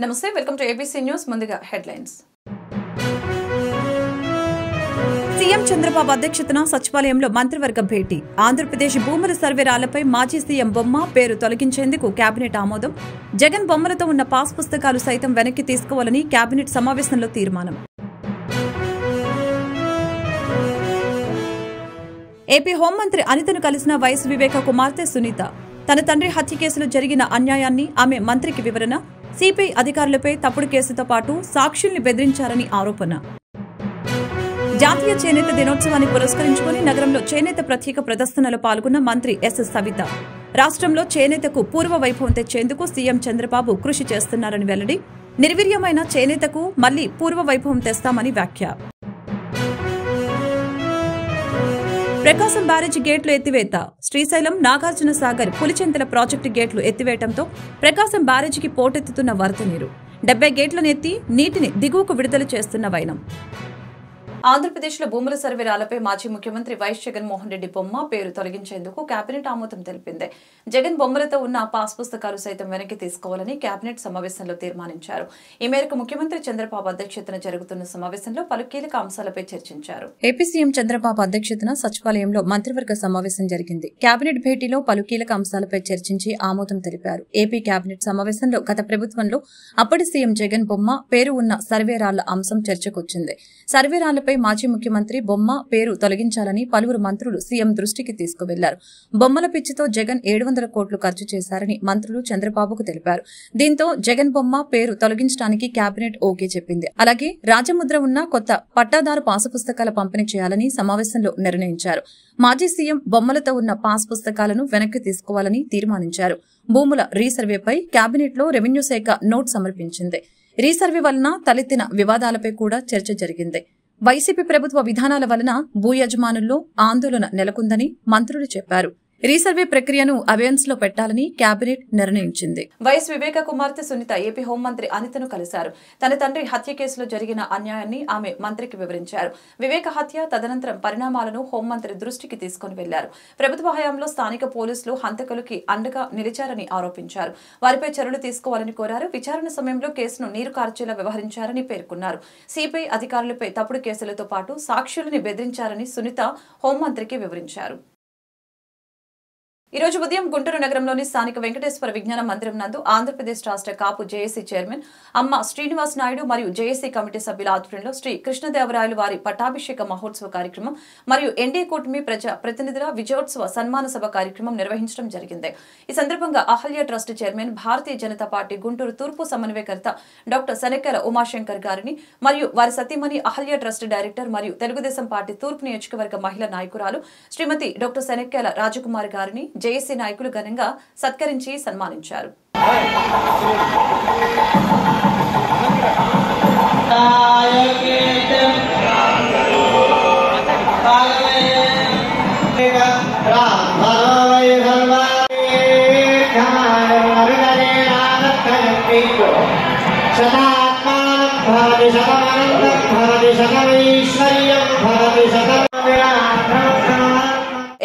నమస్తే welcome to ABC news ముందుగా headlines CM Chandrababu అధ్యక్షతన సచివాలయంలో మంత్రివర్గ భేటీ ఆంధ్రప్రదేశ్ భూముల సర్వేరాలపై మాజీ సీఎం బొమ్మ పేరు తొలగించేందుకు కేబినెట్ ఆమోదం జగన్ బొమ్మలతో ఉన్న పాస్ పుస్తకాలు సైతం వెనక్కి తీసుకోవాలని కేబినెట్ సమావేశంలో తీర్మానం ఏపీ హోంమంత్రి అనితను కలిసిన వైఎస్ వివేక కుమార్తె సునీత తన తండ్రి హత్య కేసులో జరిగిన అన్యాయాన్ని ఆమె మంత్రికి వివరణ సిపిఐ అధికారులపై తప్పుడు కేసుతో పాటు సాక్షుల్ని బెదిరించారని ఆరోపణ జాతీయ చేనేత దినోత్సవాన్ని పురస్కరించుకుని నగరంలో చేనేత ప్రత్యేక ప్రదర్శనలో పాల్గొన్న మంత్రి ఎస్ సవిత రాష్ట్రంలో చేనేతకు పూర్వ వైభవం తెచ్చేందుకు సీఎం చంద్రబాబు కృషి చేస్తున్నారని వెల్లడి నిర్వీర్యమైన చేనేతకు మళ్లీ పూర్వ వైభవం తెస్తామని వ్యాఖ్య ప్రకాశం బ్యారేజీ గేట్లు ఎత్తివేత శ్రీశైలం నాగార్జున సాగర్ పులిచెంతల ప్రాజెక్టు గేట్లు ఎత్తివేయడంతో ప్రకాశం బ్యారేజీకి పోటెత్తుతున్న వరద నీరు 70 గేట్లను ఎత్తి నీటిని దిగువకు విడుదల చేస్తున్న వైనం ఆంధ్రప్రదేశ్లో భూముల సర్వేరాలపై మాజీ ముఖ్యమంత్రి వైఎస్ జగన్మోహన్ రెడ్డి బొమ్మ పేరు తొలగించేందుకు కేబినెట్ ఆమోదం తెలిపింది. జగన్ బొమ్మలతో ఉన్న పాస్ పుస్తకాలు సైతం వెనక్కి తీసుకోవాలని కేబినెట్ సమావేశంలో తీర్మానించారు. ఈ మేరకు ముఖ్యమంత్రి చంద్రబాబు అధ్యక్షతన జరుగుతున్న సమావేశంలో పలు కీలక అంశాలపై చర్చించారు. ఏపీ సీఎం చంద్రబాబు అధ్యక్షతన సచివాలయంలో మంత్రివర్గ సమావేశం జరిగింది. కేబినెట్ భేటీలో పలు కీలక అంశాలపై చర్చించి ఆమోదం తెలిపారు. ఏపీ కేబినెట్ సమావేశంలో గత ప్రభుత్వంలో అప్పటి సీఎం జగన్ బొమ్మ పేరు ఉన్న సర్వేరాళ్ల అంశం చర్చకొచ్చింది. సర్వేరాళ్లపై మాజీ ముఖ్యమంత్రి బొమ్మ పేరు తొలగించాలని పలువురు మంత్రులు సీఎం దృష్టికి తీసుకువెళ్లారు. బొమ్మల పిచ్చితో జగన్ 700 కోట్లు ఖర్చు చేశారని మంత్రులు చంద్రబాబుకు తెలిపారు. దీంతో జగన్ బొమ్మ పేరు తొలగించడానికి కేబినెట్ ఓకే చెప్పింది. అలాగే రాజముద్ర ఉన్న కొత్త పట్టాదారు పాసు పుస్తకాల పంపిణీ చేయాలని సమావేశంలో నిర్ణయించారు. మాజీ సీఎం బొమ్మలతో ఉన్న పాస్ పుస్తకాలను వెనక్కి తీసుకోవాలని తీర్మానించారు. భూముల రీసర్వేపై కేబినెట్లో రెవెన్యూ శాఖ నోట్ సమర్పించింది. రీసర్వే వలన తలెత్తిన వివాదాలపై కూడా చర్చ జరిగింది. వైసీపీ ప్రభుత్వ విధానాల వలన భూ యజమానుల్లో ఆందోళన నెలకొందని మంత్రులు చెప్పారు. రీసర్వే ప్రక్రియను అబెయన్స్ లో పెట్టాలని కేబినెట్ నిర్ణయించింది. వైఎస్ వివేక కుమార్తె సునీత ఏపీ హోంమంత్రి అనితను కలిశారు. తన తండ్రి హత్య కేసులో జరిగిన అన్యాయాన్ని ఆమె మంత్రికి వివరించారు. వివేక హత్య తదనంతరం పరిణామాలను హోంమంత్రి దృష్టికి తీసుకుని వెళ్లారు. ప్రభుత్వ హయాంలో స్థానిక పోలీసులు హంతకులకి అండగా నిలిచారని ఆరోపించారు. వారిపై చర్యలు తీసుకోవాలని కోరారు. విచారణ సమయంలో కేసును నీరు కార్చేలా వ్యవహరించారని పేర్కొన్నారు. సిపిఐ అధికారులపై తప్పుడు కేసులతో పాటు సాక్షుల్ని బెదిరించారని సునీత హోంమంత్రికి వివరించారు. ఈ రోజు ఉదయం గుంటూరు నగరంలోని స్థానిక వెంకటేశ్వర విజ్ఞాన మందిరం నందు ఆంధ్రప్రదేశ్ రాష్ట్ర కాపు జేఏసీ చైర్మన్ అమ్మ శ్రీనివాస్ నాయుడు మరియు జేఏసీ కమిటీ సభ్యుల ఆధ్వర్యంలో శ్రీ కృష్ణదేవరాయలు వారి పట్టాభిషేక మహోత్సవ కార్యక్రమం మరియు ఎన్డీఏ కూటమి ప్రజా ప్రతినిధుల విజయోత్సవ సన్మాన సభ కార్యక్రమం నిర్వహించడం జరిగింది. ఈ సందర్భంగా Ahalya trust chairman Bharatiya Janata party Guntur తూర్పు సమన్వయకర్త డాక్టర్ శనక్కెల ఉమాశంకర్ గారిని మరియు వారి సతీమణి అహల్య ట్రస్ట్ డైరెక్టర్ మరియు తెలుగుదేశం పార్టీ తూర్పు నియోజకవర్గ మహిళా నాయకురాలు శ్రీమతి డాక్టర్ శనక్కెల రాజకుమారి గారిని జేఏసీ నాయకులు ఘనంగా సత్కరించి సన్మానించారు.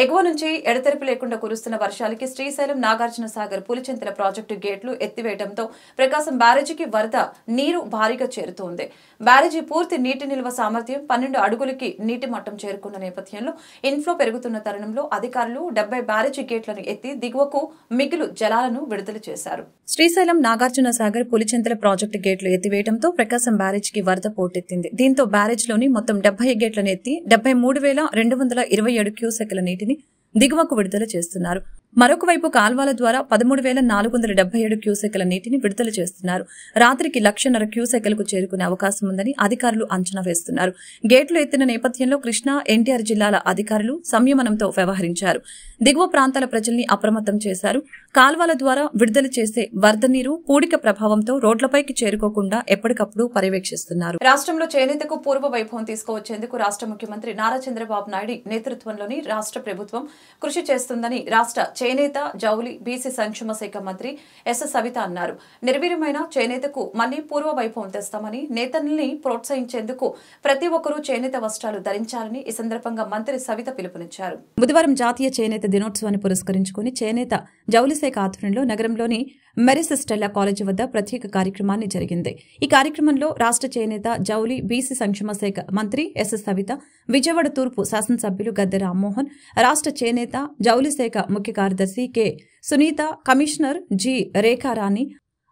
ఎగువ నుంచి ఎడతెరిపి లేకుండా కురుస్తున్న వర్షాలకి శ్రీశైలం నాగార్జున సాగర్ పులిచెంతల ప్రాజెక్టు గేట్లు ఎత్తివేయడంతో ప్రకాశం బ్యారేజీకి వరద నీరు భారీగా చేరుతోంది. బ్యారేజీ పూర్తి నీటి నిల్వ సామర్థ్యం 12 అడుగులకి నీటి మట్టం చేరుకున్న నేపథ్యంలో ఇన్ఫ్లో పెరుగుతున్న తరుణంలో అధికారులు 70 బ్యారేజీ గేట్లను ఎత్తి దిగువకు మిగులు జలాలను విడుదల చేశారు. శ్రీశైలం నాగార్జున సాగర్ పులిచెంతల ప్రాజెక్టు గేట్లు ఎత్తివేయడంతో ప్రకాశం బ్యారేజీకి వరద పోటెత్తింది. దీంతో బ్యారేజ్లోని మొత్తం 70 గేట్లను ఎత్తి 73,227 క్యూసెక్ల నీటిని దిగువకు విడుదల చేస్తున్నారు. మరొక వైపు కాల్వల ద్వారా 13,477 క్యూసెక్ల నీటిని విడుదల చేస్తున్నారు. రాత్రికి 1,50,000 క్యూసెక్లకు చేరుకునే అవకాశం ఉందని అధికారులు అంచనా వేస్తున్నారు. గేట్లు ఎత్తిన నేపథ్యంలో కృష్ణా, ఎన్టీఆర్ జిల్లాల అధికారులు సంయమనంతో వ్యవహరించారు. దిగువ ప్రాంతాల ప్రజల్ని అప్రమత్తం చేశారు. కాల్వల ద్వారా విడుదల చేసే వరద నీరు పూడిక ప్రభావంతో రోడ్లపైకి చేరుకోకుండా ఎప్పటికప్పుడు పర్యవేక్షిస్తున్నారు. రాష్ట్రంలో చేనేతకు పూర్వ వైభవం తీసుకువచ్చేందుకు రాష్ట్ర ముఖ్యమంత్రి నారా చంద్రబాబు నాయుడు నేతృత్వంలోని రాష్ట్ర ప్రభుత్వం కృషి చేస్తుందని రాష్ట్ర చేనేత జౌలి బీసీ సంక్షేమ శాఖ మంత్రి ఎస్ సవిత అన్నారు. నిర్వీర్యమైన చేనేతకు మళ్లీ పూర్వ వైభవం తెస్తామని, నేతల్ని ప్రోత్సహించేందుకు ప్రతి ఒక్కరూ చేనేత వస్త్రాలు ధరించాలని ఈ సందర్భంగా మంత్రి సవిత పిలుపునిచ్చారు. బుధవారం జాతీయ చేనేత దినోత్సవాన్ని పురస్కరించుకుని చేనేత జౌలి శాఖ ఆధ్వర్యంలో నగరంలోని మెరిస్ స్టెల్లా కాలేజీ వద్ద ప్రత్యేక కార్యక్రమాన్ని జరిగింది. ఈ కార్యక్రమంలో రాష్ట్ర చేనేత జౌలి బీసీ సంక్షేమ శాఖ మంత్రి ఎస్ సవిత, విజయవాడ తూర్పు శాసనసభ్యులు గద్దె రామ్మోహన్, రాష్ట్ర చేనేత జౌలి శాఖ ముఖ్య కార్యదర్శి K Sunitha, commissioner G Rekharani,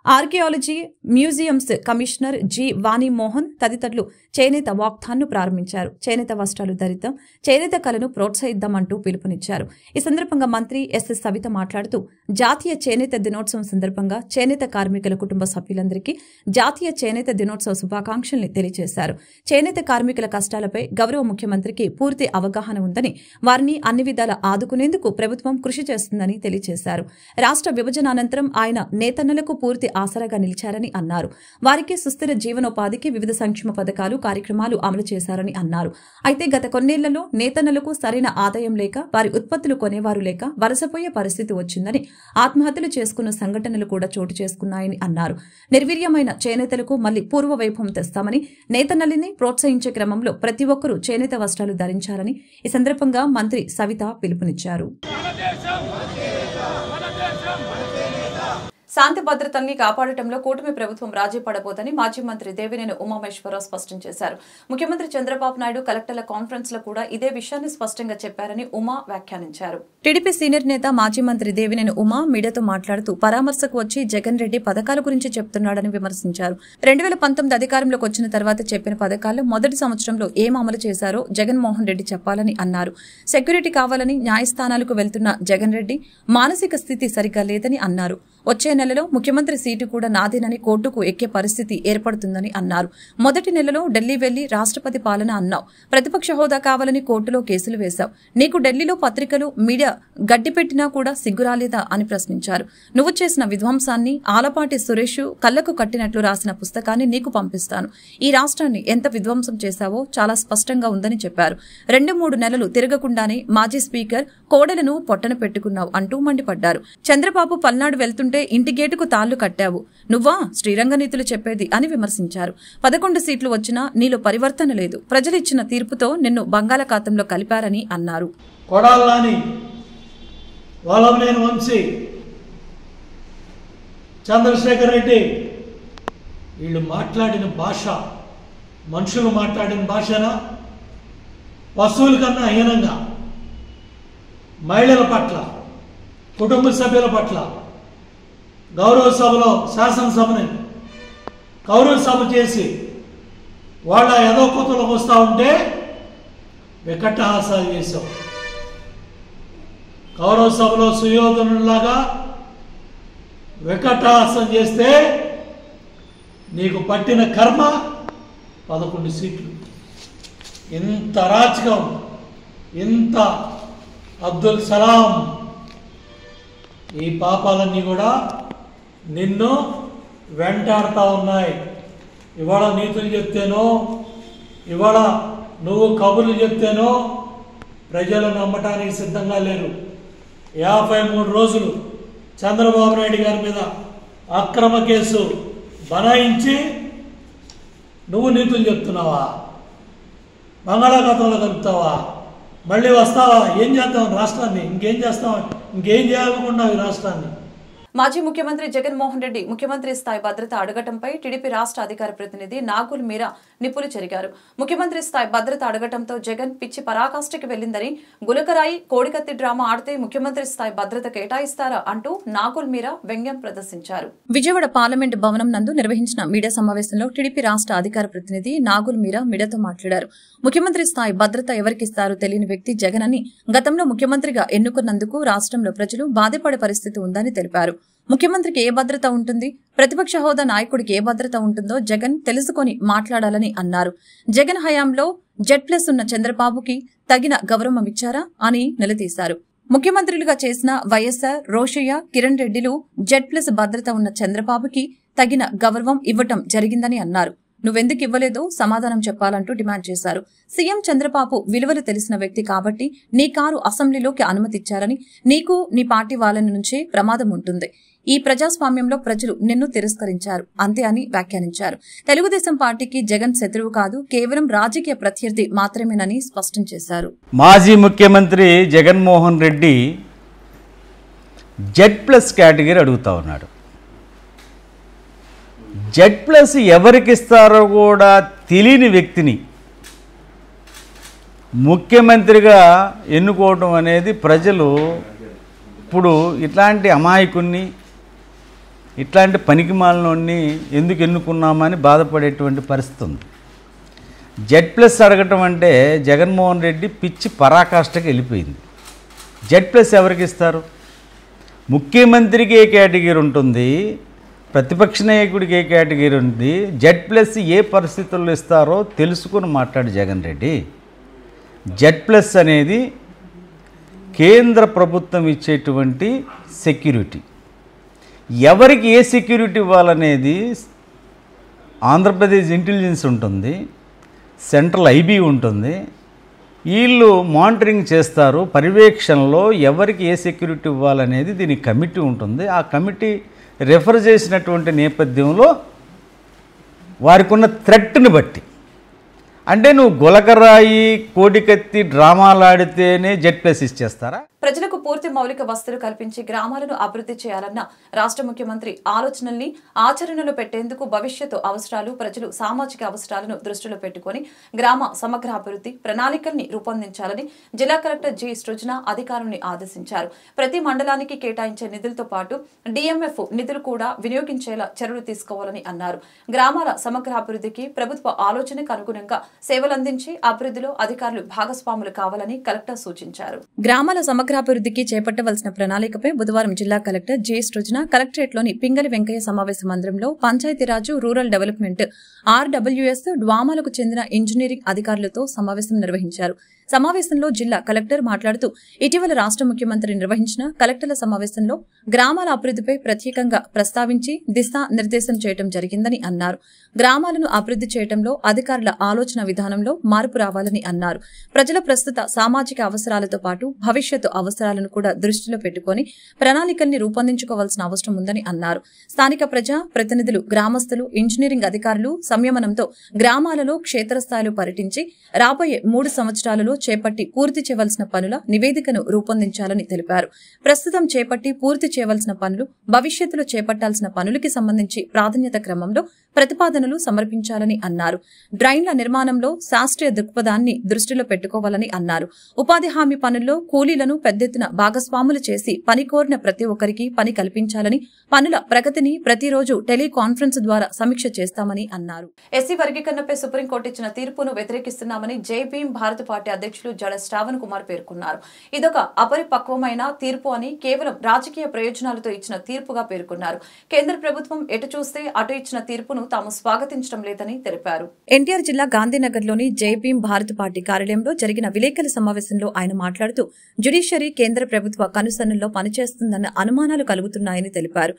archaeology museums commissioner G Vanimohan తదితరులు చేనేత వాక్థాన్ను ప్రారంభించారు. చేనేత వస్త్రాలు ధరిద్దాం, చేనేత కళను ప్రోత్సహిద్దామంటూ పిలుపునిచ్చారు. ఈ సందర్భంగా మంత్రి ఎస్ సవిత మాట్లాడుతూ జాతీయ చేనేత దినోత్సవం సందర్భంగా చేనేత కార్మికుల కుటుంబ సభ్యులందరికీ జాతీయ చేనేత దినోత్సవ శుభాకాంక్షల్ని తెలియజేశారు. చేనేత కార్మికుల కష్టాలపై గౌరవ ముఖ్యమంత్రికి పూర్తి అవగాహన ఉందని, వారిని అన్ని విధాలా ఆదుకునేందుకు ప్రభుత్వం కృషి చేస్తుందని తెలియజేశారు. రాష్ట్ర విభజన అనంతరం ఆయన నేతన్నలకు పూర్తి ఆసరాగా నిలిచారని అన్నారు. వారికి సుస్థిర జీవనోపాధికి వివిధ సంక్షేమ పథకాలు, కార్యక్రమాలు అమలు చేశారని అన్నారు. అయితే గత కొన్నేళ్లలో నేతన్నలకు సరైన ఆదాయం లేక, వారి ఉత్పత్తులు కొనేవారు లేక వలసపోయే పరిస్థితి వచ్చిందని, ఆత్మహత్యలు చేసుకున్న సంఘటనలు కూడా చోటు చేసుకున్నాయని అన్నారు. నిర్వీర్యమైన చేనేతలకు మళ్లీ పూర్వ వైభవం తెస్తామని, నేతన్నల్ని ప్రోత్సహించే క్రమంలో ప్రతి ఒక్కరూ చేనేత వస్త్రాలు ధరించాలని ఈ సందర్భంగా మంత్రి సవిత పిలుపునిచ్చారు. శాంతి భద్రతల్ని కాపాడటంలో కూటమి ప్రభుత్వం రాజీ పడబోదని మాజీ మంత్రి దేవినేని ఉమామహేశ్వరరావు స్పష్టం చేశారు. ముఖ్యమంత్రి చంద్రబాబు నాయుడు కలెక్టర్ల కాన్ఫరెన్స్ లో కూడా ఇదే విషయాన్ని స్పష్టంగా చెప్పారని ఉమా వ్యాఖ్యానించారు. టీడీపీ సీనియర్ నేత మాజీ మంత్రి దేవినేని ఉమా మీడియాతో మాట్లాడుతూ పరామర్శకు వచ్చి జగన్ రెడ్డి పథకాల గురించి చెప్తున్నాడని విమర్శించారు. 2019 అధికారంలోకి వచ్చిన తర్వాత చెప్పిన పథకాలు మొదటి సంవత్సరంలో ఏం అమలు చేశారో జగన్మోహన్ రెడ్డి చెప్పాలని అన్నారు. సెక్యూరిటీ కావాలని న్యాయస్థానాలకు వెళ్తున్న జగన్ రెడ్డి మానసిక స్థితి సరిగ్గా లేదని అన్నారు. వచ్చే నెలలో ముఖ్యమంత్రి సీటు కూడా నాదేనని కోర్టుకు ఎక్కే పరిస్థితి ఏర్పడుతుందని అన్నారు. మొదటి నెలలో ఢిల్లీ వెళ్లి రాష్ట్రపతి పాలన అన్నావు, ప్రతిపక్ష హోదా కావాలని కోర్టులో కేసులు వేశావు, నీకు ఢిల్లీలో పత్రికలు మీడియా గడ్డిపెట్టినా కూడా సిగ్గురాలేదా అని ప్రశ్నించారు. నువ్వు చేసిన విధ్వంసాన్ని ఆలపాటి సురేష్ కళ్లకు కట్టినట్లు రాసిన పుస్తకాన్ని నీకు పంపిస్తాను. ఈ రాష్ట్రాన్ని ఎంత విధ్వంసం చేశావో చాలా స్పష్టంగా ఉందని చెప్పారు. 2-3 నెలలు తిరగకుండానే మాజీ స్పీకర్ కోడలను పొట్టన పెట్టుకున్నావు అంటూ మండిపడ్డారు. చంద్రబాబు పల్నాడు వెళ్తుంటే ఇంటి గేటుకు తాళ్లు కట్టావు, నువ్వా శ్రీరంగ నీతులు చెప్పేది అని విమర్శించారు. 11 సీట్లు వచ్చినా నీలో పరివర్తన లేదు, ప్రజలిచ్చిన తీర్పుతో నిన్ను బంగాళాఖాతంలో కలిపారని అన్నారు. కొడాలని వాలమనేని వంశీ, చంద్రశేఖర్ రెడ్డి వీళ్ళు మాట్లాడిన భాష మనుషులు మాట్లాడిన భాషనా? పశువుల కన్నా హీనంగా మహిళల పట్ల, కుటుంబ సభ్యుల పట్ల గౌరవ సభలో శాసనసభని గౌరవ సభ చేసి వాళ్ళ యథోకూతలకు వస్తూ ఉంటే వికటహాసాలు చేశావు. గౌరవ సభలో సుయోధనులాగా వికటహాసం చేస్తే నీకు పట్టిన కర్మ 11 సీట్లు. ఇంత అరాచకం, ఇంత అబ్దుల్ సలాం, ఈ పాపాలన్నీ కూడా నిన్ను వెంటాడుతూ ఉన్నాయి. ఇవాళ నీతులు చెప్తేనో, ఇవాళ నువ్వు కబుర్లు చెప్తేనో ప్రజలు నమ్మటానికి సిద్ధంగా లేరు. 53 రోజులు చంద్రబాబు నాయుడు గారి మీద అక్రమ కేసు బనాయించి నువ్వు నీతులు చెప్తున్నావా? బంగాళాఖాతంలో కలుపుతావా? మళ్ళీ వస్తావా? ఏం చేద్దాం రాష్ట్రాన్ని? ఇంకేం చేస్తావా? ఇంకేం చేయాలనుకున్నావు ఈ రాష్ట్రాన్ని? మాజీ ముఖ్యమంత్రి జగన్మోహన్ రెడ్డి ముఖ్యమంత్రి స్థాయి భద్రత అడగటంపై టీడీపీ రాష్ట్ర అధికార ప్రతినిధి నాగుల్ మీరా నిప్పులు చెరిగారు. ముఖ్యమంత్రి స్థాయి భద్రత అడగటంతో జగన్ పిచ్చి పరాకాష్ఠకి వెళ్లిందని, గులకరాయి కోడికత్తి డ్రామా ఆడితే ముఖ్యమంత్రి స్థాయి భద్రత కేటాయిస్తారా అంటూ నాగుల్ మీరా వ్యంగ్యం ప్రదర్శించారు. విజయవాడ పార్లమెంట్ భవనం నందు నిర్వహించిన మీడియా సమావేశంలో టీడీపీ రాష్ట్ర అధికార ప్రతినిధి నాగుల్ మీరా మీడియాతో మాట్లాడారు. ముఖ్యమంత్రి స్థాయి భద్రత ఎవరికిస్తారో తెలియని వ్యక్తి జగన్ అని, గతంలో ముఖ్యమంత్రిగా ఎన్నుకున్నందుకు రాష్ట్రంలో ప్రజలు బాధపడే పరిస్థితి ఉందని తెలిపారు. ముఖ్యమంత్రికి ఏ భద్రత ఉంటుంది, ప్రతిపక్ష హోదా నాయకుడికి ఏ భద్రత ఉంటుందో జగన్ తెలుసుకొని మాట్లాడాలని అన్నారు. జగన్ హయాంలో జెడ్+ ఉన్న చంద్రబాబుకి తగిన గౌరవం ఇచ్చారా అని నిలదీశారు. ముఖ్యమంత్రులుగా చేసిన వైఎస్ఆర్, రోషయ్య, కిరణ్ రెడ్డిలు జెడ్+ భద్రత ఉన్న చంద్రబాబుకి తగిన గౌరవం ఇవ్వటం జరిగిందని అన్నారు. నువ్వెందుకు ఇవ్వలేదో సమాధానం చెప్పాలంటూ డిమాండ్ చేశారు. సీఎం చంద్రబాబు విలువలు తెలిసిన వ్యక్తి కాబట్టి నీ కారు అసెంబ్లీలోకి అనుమతిచ్చారని, నీకు నీ పార్టీ వాళ్ళ నుంచే ప్రమాదం ఉంటుంది. ఈ ప్రజాస్వామ్యంలో ప్రజలు నిన్ను తిరస్కరించారు అంతే అని వ్యాఖ్యానించారు. తెలుగుదేశం పార్టీకి జగన్ శత్రువు కాదు, కేవలం రాజకీయ ప్రత్యర్థి మాత్రమేనని స్పష్టం చేశారు. మాజీ ముఖ్యమంత్రి జగన్మోహన్ రెడ్డి Z+ కేటగిరీ అడుగుతా ఉన్నాడు. Z+ ఎవరికి ఇస్తారో కూడా తెలియని వ్యక్తిని ముఖ్యమంత్రిగా ఎన్నుకోవడం అనేది ప్రజలు ఇప్పుడు ఇట్లాంటి అమాయకుణ్ణి, ఇట్లాంటి పనికిమాలినోడిని ఎందుకు ఎన్నుకున్నామని బాధపడేటువంటి పరిస్థితి ఉంది. Z+ అడగటం అంటే జగన్మోహన్ రెడ్డి పిచ్చి పరాకాష్ఠకి వెళ్ళిపోయింది. Z+ ఎవరికి ఇస్తారు? ముఖ్యమంత్రికి ఏ కేటగిరీ ఉంటుంది, ప్రతిపక్ష నాయకుడికి ఏ కేటగిరీ ఉంది, Z+ ఏ పరిస్థితుల్లో ఇస్తారో తెలుసుకుని మాట్లాడు జగన్ రెడ్డి. Z+ అనేది కేంద్ర ప్రభుత్వం ఇచ్చేటువంటి సెక్యూరిటీ. ఎవరికి ఏ సెక్యూరిటీ ఇవ్వాలనేది ఆంధ్రప్రదేశ్ ఇంటెలిజెన్స్ ఉంటుంది, సెంట్రల్ IB ఉంటుంది. వీళ్ళు మానిటరింగ్ చేస్తారు. పర్యవేక్షణలో ఎవరికి ఏ సెక్యూరిటీ ఇవ్వాలనేది దీనికి కమిటీ ఉంటుంది. ఆ కమిటీ రెఫర్ చేసినటువంటి నేపథ్యంలో వారికి ఉన్న థ్రెట్ని బట్టి, అంటే నువ్వు గులకరాయి కోడికత్తి డ్రామాలు ఆడితేనే Z+ ఇచ్చేస్తారా? ప్రజలకు పూర్తి మౌలిక వసతులు కల్పించి గ్రామాలను అభివృద్ధి చేయాలన్న రాష్ట్ర ముఖ్యమంత్రి ఆలోచనల్ని ఆచరణలో పెట్టేందుకు భవిష్యత్తు అవసరాలు, ప్రజలు సామాజిక అవసరాలను దృష్టిలో పెట్టుకుని గ్రామ సమగ్ర అభివృద్ధి ప్రణాళికల్ని రూపొందించాలని జిల్లా కలెక్టర్ జి. సృజన అధికారుల్ని ఆదేశించారు. ప్రతి మండలానికి కేటాయించే నిధులతో పాటు DMF నిధులు కూడా వినియోగించేలా చర్యలు తీసుకోవాలని అన్నారు. గ్రామాల సమగ్ర అభివృద్ధికి ప్రభుత్వ ఆలోచనకు అనుగుణంగా సేవలందించి అభివృద్ధిలో అధికారులు భాగస్వాములు కావాలని కలెక్టర్ సూచించారు. గ్రామాల సమగ్రాభివృద్ధికి చేపట్టవలసిన ప్రణాళికపై బుధవారం జిల్లా కలెక్టర్ జె. సృజన కలెక్టరేట్లోని పింగళి వెంకయ్య సమావేశ మందిరంలో పంచాయతీరాజు, రూరల్ డెవలప్మెంట్ RWS, డ్వామాలకు చెందిన ఇంజనీరింగ్ అధికారులతో సమావేశం నిర్వహించారు. సమావేశంలో జిల్లా కలెక్టర్ మాట్లాడుతూ ఇటీవల రాష్ట్ర ముఖ్యమంత్రి నిర్వహించిన కలెక్టర్ల సమావేశంలో గ్రామాల అభివృద్ధిపై ప్రత్యేకంగా ప్రస్తావించి దిశా నిర్దేశం చేయడం జరిగిందని అన్నారు. గ్రామాలను అభివృద్ధి చేయడంలో అధికారుల ఆలోచన విధానంలో మార్పు రావాలని అన్నారు. ప్రజల ప్రస్తుత సామాజిక అవసరాలతో పాటు భవిష్యత్తు అవసరాలను కూడా దృష్టిలో పెట్టుకుని ప్రణాళికల్ని రూపొందించుకోవాల్సిన అవసరం ఉందని అన్నారు. స్థానిక ప్రజా ప్రతినిధులు, గ్రామస్తులు, ఇంజనీరింగ్ అధికారులు సంయమనంతో గ్రామాలలో క్షేత్రస్థాయిలో పర్యటించి రాబోయే 3 సంవత్సరాలలో చేపట్టి పూర్తి చేయవలసిన పనుల నివేదికను రూపొందించాలని తెలిపారు. ప్రస్తుతం చేపట్టి పూర్తి చేయవలసిన పనులు, భవిష్యత్తులో చేపట్టాల్సిన పనులకి సంబంధించి ప్రాధాన్యత క్రమంలో ప్రతిపాదనలు సమర్పించాలని అన్నారు. డ్రైన్ల నిర్మాణంలో శాస్త్రీయ దృక్పథాన్ని దృష్టిలో పెట్టుకోవాలని అన్నారు. ఉపాధి హామీ పనుల్లో కూలీలను పెద్దెత్తున భాగస్వాములు చేసి పని కోరిన ప్రతి ఒక్కరికి పని కల్పించాలని, పనుల ప్రగతిని ప్రతిరోజు టెలికాన్ఫరెన్స్ ద్వారా సమీక్ష చేస్తామని అన్నారు. ఎస్సీ వర్గీకరణపై సుప్రీంకోర్టు ఇచ్చిన తీర్పును వ్యతిరేకిస్తున్నామని జై భీమ్ భారత పార్టీ అధ్యక్షులు జడ శ్రావణ్ కుమార్ పేర్కొన్నారు. ఇదొక అపరిపక్వమైన తీర్పు అని, కేవలం రాజకీయ ప్రయోజనాలతో ఇచ్చిన తీర్పుగా పేర్కొన్నారు. కేంద్ర ప్రభుత్వం ఎటు చూస్తే అటు ఇచ్చిన తీర్పును తాము స్వాగతించడం లేదని తెలిపారు. ఎన్టీఆర్ జిల్లా గాంధీనగర్లోని జై భీమ్ భారత పార్టీ కార్యాలయంలో జరిగిన విలేకరుల సమావేశంలో ఆయన మాట్లాడుతూ జ్యుడిషియరీ కేంద్ర ప్రభుత్వ కనుసన్నల్లో పనిచేస్తుందన్న అనుమానాలు కలుగుతున్నాయని తెలిపారు.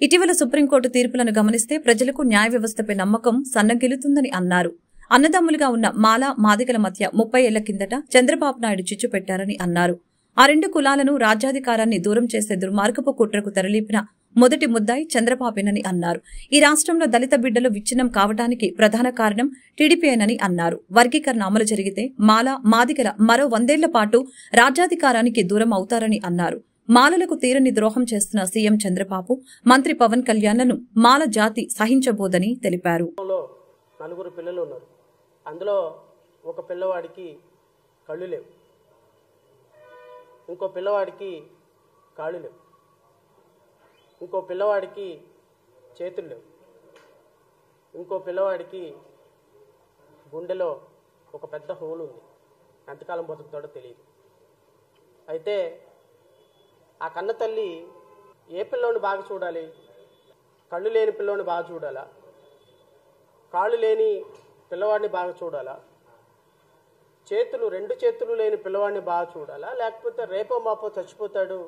ఇటీవల సుప్రీంకోర్టు తీర్పులను గమనిస్తే ప్రజలకు న్యాయ వ్యవస్థపై నమ్మకం సన్నగిల్లుతుందని అన్నారు. అన్నదమ్ములుగా ఉన్న మాల, మాదిగల మధ్య 30 ఏళ్ల కిందట చంద్రబాబు నాయుడు చిచ్చు పెట్టారని అన్నారు. ఆ 2 కులాలను రాజ్యాధికారాన్ని దూరం చేసే దుర్మార్గపు కుట్రకు తెరలేపిన మొదటి ముద్దాయి చంద్రబాబేనని అన్నారు. ఈ రాష్ట్రంలో దళిత బిడ్డలు విచ్ఛిన్నం కావడానికి ప్రధాన కారణం టీడీపీయేనని అన్నారు. వర్గీకరణ అమలు జరిగితే మాల, మాదిగల మరో 100 ఏళ్ల పాటు రాజ్యాధికారానికి దూరం అవుతారని అన్నారు. మాలలకు తీరని ద్రోహం చేస్తున్న సీఎం చంద్రబాబు, మంత్రి పవన్ కళ్యాణ్లను మాల జాతి సహించబోదని తెలిపారు. 4 పిల్లలు ఉన్నారు. అందులో ఒక పిల్లవాడికి కళ్ళు లేవు, ఇంకో పిల్లవాడికి కాళ్ళు లేవు, ఇంకో పిల్లవాడికి చేతులు లేవు, ఇంకో పిల్లవాడికి గుండెలో ఒక పెద్ద హోల్ ఉంది. ఎంతకాలం బతుకుతాడో తెలియదు. అయితే ఆ కన్న తల్లి ఏ పిల్లోని బాగా చూడాలి? కళ్ళు లేని పిల్లోని బాగా చూడాలా? కాళ్ళు లేని పిల్లవాడిని బాగా చూడాలా? రెండు చేతులు లేని పిల్లవాడిని బాగా చూడాలా? లేకపోతే రేపో మాపో చచ్చిపోతాడు,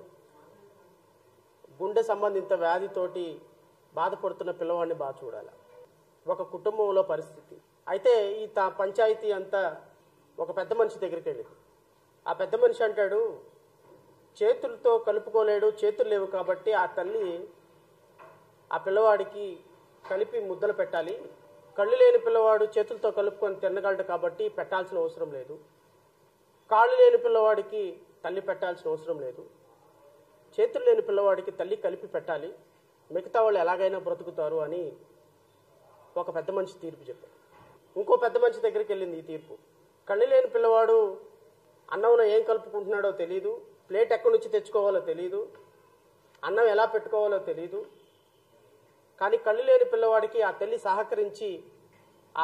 గుండె సంబంధిత వ్యాధితోటి బాధపడుతున్న పిల్లవాడిని బాగా చూడాలా? ఒక కుటుంబంలో పరిస్థితి. అయితే ఈ పంచాయతీ అంతా ఒక పెద్ద మనిషి దగ్గరికి వెళ్ళింది. ఆ పెద్ద మనిషి అంటాడు, చేతులతో కలుపుకోలేడు, చేతులు లేవు కాబట్టి ఆ తల్లి ఆ పిల్లవాడికి కలిపి ముద్దలు పెట్టాలి. కళ్ళు లేని పిల్లవాడు చేతులతో కలుపుకొని తినగలడు కాబట్టి పెట్టాల్సిన అవసరం లేదు. కాళ్ళు లేని పిల్లవాడికి తల్లి పెట్టాల్సిన అవసరం లేదు. చేతులు లేని పిల్లవాడికి తల్లి కలిపి పెట్టాలి, మిగతా వాళ్ళు ఎలాగైనా బ్రతుకుతారు అని ఒక పెద్ద మనిషి తీర్పు చెప్పాడు. ఇంకో పెద్ద మనిషి దగ్గరికి వెళ్ళింది ఈ తీర్పు. కళ్ళు లేని పిల్లవాడు అన్నంలో ఏం కలుపుకుంటున్నాడో తెలియదు, ప్లేట్ ఎక్కడి నుంచి తెచ్చుకోవాలో తెలియదు, అన్నం ఎలా పెట్టుకోవాలో తెలియదు. కానీ కళ్ళు లేని పిల్లవాడికి ఆ తల్లి సహకరించి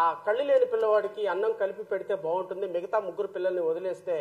ఆ కళ్ళు లేని పిల్లవాడికి అన్నం కలిపి పెడితే బాగుంటుంది, మిగతా ముగ్గురు పిల్లల్ని వదిలేస్తే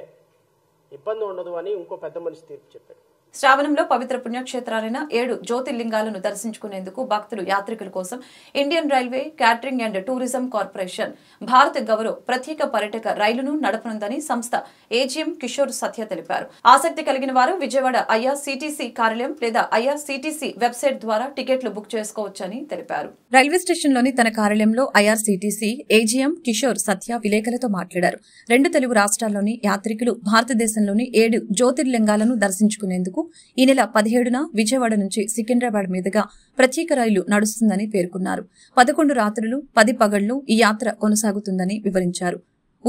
ఇబ్బంది ఉండదు అని ఇంకో పెద్ద మనిషి తీర్పు చెప్పాడు. శ్రావణంలో పవిత్ర పుణ్యక్షేత్రాలైన 7 జ్యోతిర్లింగాలను దర్శించుకునేందుకు భక్తులు యాత్రికుల కోసం Indian railway catering and tourism corporation Bharat Gaurav ప్రత్యేక పర్యాటక రైలును నడపనుందని సంస్థ ఏజీఎం కిషోర్ సత్య తెలిపారు. ఆసక్తి కలిగిన వారు విజయవాడ ఐఆర్సీటీసీ కార్యాలయం లేదా ఐఆర్సీటీసీ వెబ్సైట్ ద్వారా టికెట్లు బుక్ చేసుకోవచ్చని తెలిపారు. రైల్వే స్టేషన్లోని తన కార్యాలయంలో ఐఆర్సీటీసీ ఏజీఎం కిషోర్ సత్య విలేకరులతో మాట్లాడారు. 2 తెలుగు రాష్ట్రాల్లోని యాత్రికులు భారతదేశంలోని 7 జ్యోతిర్లింగాలను దర్శించుకునేందుకు ఈ నెల 17న విజయవాడ నుంచి సికింద్రాబాద్ మీదుగా ప్రత్యేక రైలు నడుస్తుందని పేర్కొన్నారు. 11 రాత్రులు 10 పగళ్లు ఈ యాత్ర కొనసాగుతుందని వివరించారు.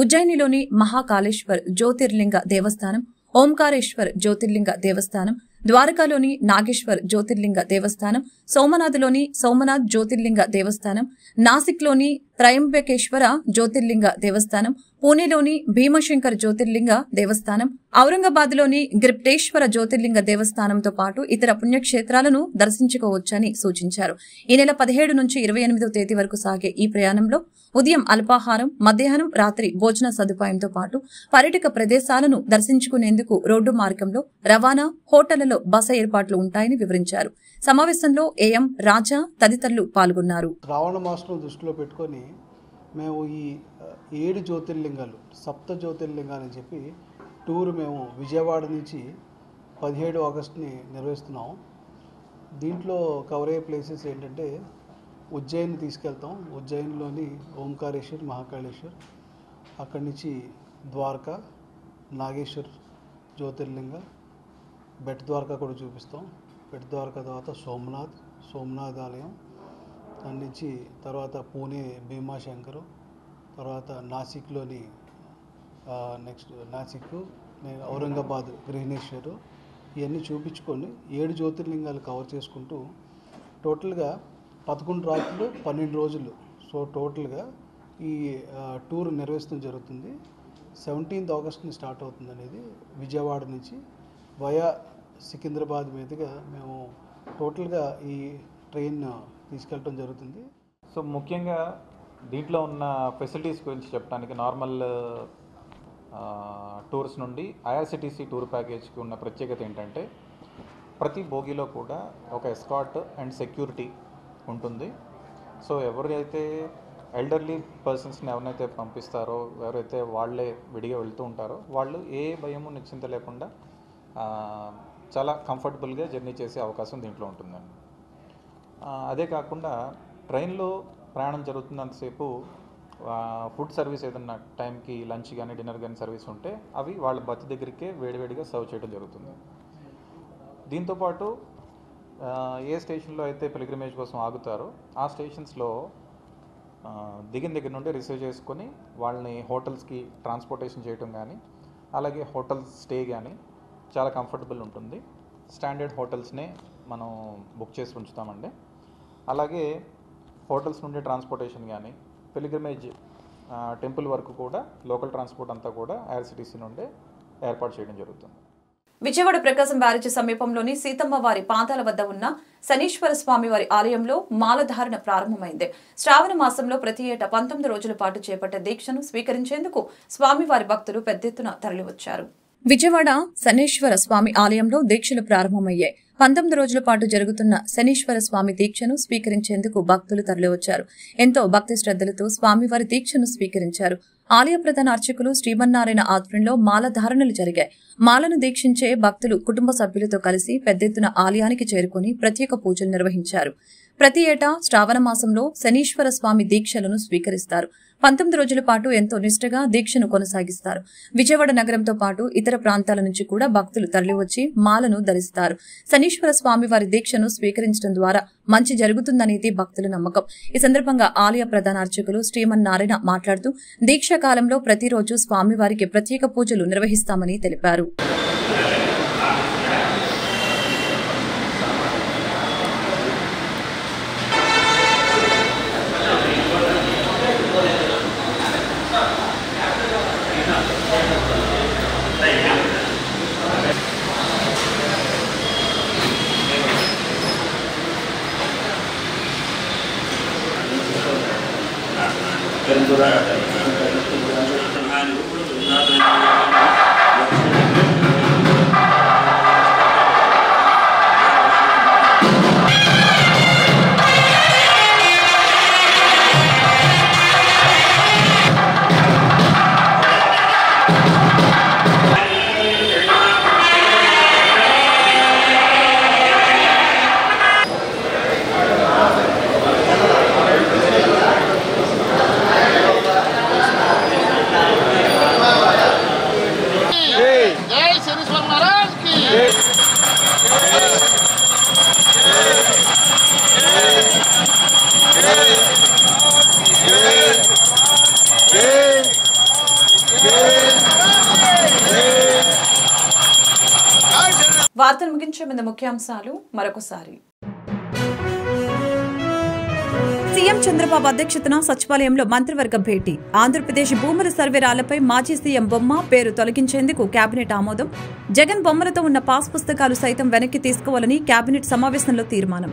ఉజ్జయినిలోని మహాకాళేశ్వర్ జ్యోతిర్లింగ దేవస్థానం, ఓంకారేశ్వర్ జ్యోతిర్లింగ దేవస్థానం, ద్వారకాలోని నాగేశ్వర్ జ్యోతిర్లింగ దేవస్థానం, సోమనాథ్లోని సోమనాథ్ జ్యోతిర్లింగ దేవస్థానం, నాసిక్లోని త్రయంబకేశ్వర జ్యోతిర్లింగ దేవస్థానం, పూణేలోని భీమశంకర్ జ్యోతిర్లింగ దేవస్థానం, ఔరంగాబాద్లోని గిరిప్టేశ్వర జ్యోతిర్లింగ దేవస్థానంతో పాటు ఇతర పుణ్యక్షేత్రాలను దర్శించుకోవచ్చని సూచించారు. ఈ నెల 17 నుంచి 28వ తేదీ వరకు సాగే ఈ ప్రయాణంలో ఉదయం అల్పాహారం, మధ్యాహ్నం, రాత్రి భోజన సదుపాయంతో పాటు పర్యాటక ప్రదేశాలను దర్శించుకునేందుకు రోడ్డు మార్గంలో రవాణా, హోటళ్లలో బస ఏర్పాట్లు ఉంటాయని వివరించారు. సమావేశంలో ఏఎం రాజా తదితరులు పాల్గొన్నారు. శ్రావణ మాసం దృష్టిలో పెట్టుకొని మేము ఈ 7 జ్యోతిర్లింగాలు, సప్త జ్యోతిర్లింగాలు అని చెప్పి టూర్ మేము విజయవాడ నుంచి 17 ఆగస్టుని నిర్వహిస్తున్నాం. దీంట్లో కవర్ అయ్యే ప్లేసెస్ ఏంటంటే ఉజ్జయిని తీసుకెళ్తాం. ఉజ్జయినిలోని ఓంకారేశ్వర్, మహాకాళేశ్వర్, అక్కడి నుంచి ద్వారకా, నాగేశ్వర్ జ్యోతిర్లింగ, బెట్ ద్వారకా కూడా చూపిస్తాం. బెట్ ద్వారకా తర్వాత సోమనాథ్ ఆలయం, దాని నుంచి తర్వాత పూణే భీమాశంకరు, తర్వాత నాసిక్లోని నెక్స్ట్ నాసిక్, ఔరంగాబాద్ గృహణేశ్వరు, ఇవన్నీ చూపించుకొని 7 జ్యోతిర్లింగాలు కవర్ చేసుకుంటూ టోటల్గా 11 రాత్రులు 12 రోజులు. సో టోటల్గా ఈ టూర్ నిర్వహించడం జరుగుతుంది. 17th ఆగస్ట్ని స్టార్ట్ అవుతుంది అనేది విజయవాడ నుంచి వయా సికింద్రాబాద్ మీదుగా మేము టోటల్గా ఈ ట్రైన్ తీసుకెళ్ళడం జరుగుతుంది. సో ముఖ్యంగా దీంట్లో ఉన్న ఫెసిలిటీస్ గురించి చెప్పడానికి నార్మల్ టూర్స్ నుండి ఐఆర్సిటీసీ టూర్ ప్యాకేజ్కి ఉన్న ప్రత్యేకత ఏంటంటే ప్రతి బోగిలో కూడా ఒక ఎస్కార్ట్ అండ్ సెక్యూరిటీ ఉంటుంది. సో ఎవరైతే ఎల్డర్లీ పర్సన్స్ని ఎవరైతే పంపిస్తారో, ఎవరైతే వాళ్ళే విడిగా వెళ్తూ ఉంటారో వాళ్ళు ఏ భయము నిశ్చింత లేకుండా చాలా కంఫర్టబుల్గా జర్నీ చేసే అవకాశం దీంట్లో ఉంటుందండి. అదే కాకుండా ట్రైన్లో ప్రయాణం జరుగుతున్నంతసేపు ఫుడ్ సర్వీస్ ఏదన్నా టైంకి లంచ్ కానీ డిన్నర్ కానీ సర్వీస్ ఉంటే అవి వాళ్ళ బర్త్ దగ్గరికే వేడివేడిగా సర్వ్ చేయడం జరుగుతుంది. దీంతోపాటు ఏ స్టేషన్లో అయితే పిల్గ్రిమేజ్ కోసం ఆగుతారో ఆ స్టేషన్స్లో దిగిన దగ్గర నుండి రిసీవ్ చేసుకొని వాళ్ళని హోటల్స్కి ట్రాన్స్పోర్టేషన్ చేయడం కానీ, అలాగే హోటల్ స్టే కానీ చాలా కంఫర్టబుల్ ఉంటుంది. స్టాండర్డ్ హోటల్స్నే మనం బుక్ చేసి ఉంచుతామండి. అలాగే హోటల్స్ నుండి ట్రాన్స్పోర్టేషన్ కానీ, పిల్గ్రిమేజ్ టెంపుల్ వరకు కూడా లోకల్ ట్రాన్స్పోర్ట్ అంతా కూడా ఐఆర్సిటీసీ నుండే ఏర్పాటు చేయడం జరుగుతుంది. విజయవాడ ప్రకాశం బ్యారేజీ సమీపంలోని సీతమ్మ వారి పాదాల వద్ద ఉన్న శనీశ్వర స్వామి వారి ఆలయంలో మాలధారణ ప్రారంభమైంది. శ్రావణ మాసంలో ప్రతి ఏటా 19 రోజుల పాటు చేపట్టే దీక్షను స్వీకరించేందుకు స్వామివారి భక్తులు పెద్ద ఎత్తున తరలివచ్చారు. విజయవాడ శనీశ్వర స్వామి ఆలయంలో దీక్షలు ప్రారంభమయ్యాయి. 19 రోజుల పాటు జరుగుతున్న శనీశ్వర స్వామి దీక్షను స్వీకరించేందుకు భక్తులు తరలివచ్చారు. ఎంతో భక్తి శ్రద్ధలతో స్వామివారి దీక్షను స్వీకరించారు. ఆలయ ప్రధాన అర్చకులు శ్రీమన్నారాయణ ఆధ్వర్యంలో మాల ధారణలు జరిగాయి. మాలను దీక్షించే భక్తులు కుటుంబ సభ్యులతో కలిసి పెద్ద ఎత్తున ఆలయానికి చేరుకుని ప్రత్యేక పూజలు నిర్వహించారు. ప్రతి ఏటా శ్రావణ మాసంలో శనీశ్వర స్వామి దీక్షలను స్వీకరిస్తారు. 19 రోజుల పాటు ఎంతో నిష్ఠగా దీక్షను కొనసాగిస్తారు. విజయవాడ నగరంతో పాటు ఇతర ప్రాంతాల నుంచి కూడా భక్తులు తరలివచ్చి మాలను ధరిస్తారు. శనీశ్వర స్వామి వారి దీక్షను స్వీకరించడం ద్వారా మంచి జరుగుతుందనేది భక్తుల నమ్మకం. ఈ సందర్భంగా ఆలయ ప్రధాన అర్చకులు శ్రీమన్నారాయణ మాట్లాడుతూ దీక్షా కాలంలో ప్రతిరోజు స్వామివారికి ప్రత్యేక పూజలు నిర్వహిస్తామని తెలిపారు. వార్తలు ముగించే ముందు ముఖ్యాంశాలు మరొకసారి. సీఎం చంద్రబాబు అధ్యక్షతన సచివాలయంలో మంత్రివర్గ భేటీ. ఆంధ్రప్రదేశ్ భూముల సర్వేరాలపై మాజీ సీఎం బొమ్మ పేరు తొలగించేందుకు కేబినెట్ ఆమోదం. జగన్ బొమ్మలతో ఉన్న పాస్ పుస్తకాలు సైతం వెనక్కి తీసుకోవాలని కేబినెట్ సమావేశంలో తీర్మానం.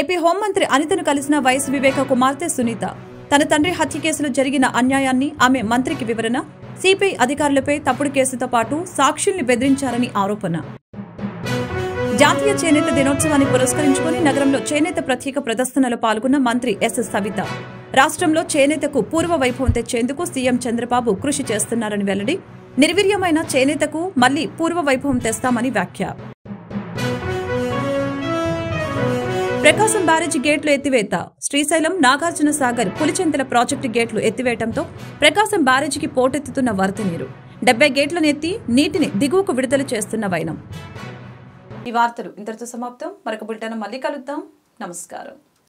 ఏపీ హోంమంత్రి అనితను కలిసిన వైఎస్ వివేక కుమార్తె సునీత. తన తండ్రి హత్య కేసులో జరిగిన అన్యాయాన్ని ఆమె మంత్రికి వివరణ. సిపిఐ అధికారులపై తప్పుడు కేసుతో పాటు సాక్షుల్ని బెదిరించారని ఆరోపణ. జాతీయ చేనేత దినోత్సవాన్ని పురస్కరించుకుని నగరంలో చేనేత ప్రత్యేక ప్రదర్శనలో పాల్గొన్న మంత్రి ఎస్ సవిత. రాష్ట్రంలో చేనేతకు పూర్వ వైభవం తెచ్చేందుకు సీఎం చంద్రబాబు కృషి చేస్తున్నారని వెల్లడి. నిర్వీర్యమైన చేనేతకు మళ్లీ పూర్వ వైభవం తెస్తామని వ్యాఖ్య. ప్రకాశం బ్యారేజీ గేట్లు ఎత్తివేత. శ్రీశైలం నాగార్జున సాగర్ పులిచెంతల ప్రాజెక్టు గేట్లు ఎత్తివేయడంతో ప్రకాశం బ్యారేజీకి పోటెత్తుతున్న వరద నీరు. 70 గేట్లను ఎత్తి నీటిని దిగువకు విడుదల చేస్తున్న వైనం. ఈ వార్తలు ఇంతటితో సమాప్తం. మరొక బులెటిన్ మళ్ళీ కలుద్దాం. నమస్కారం.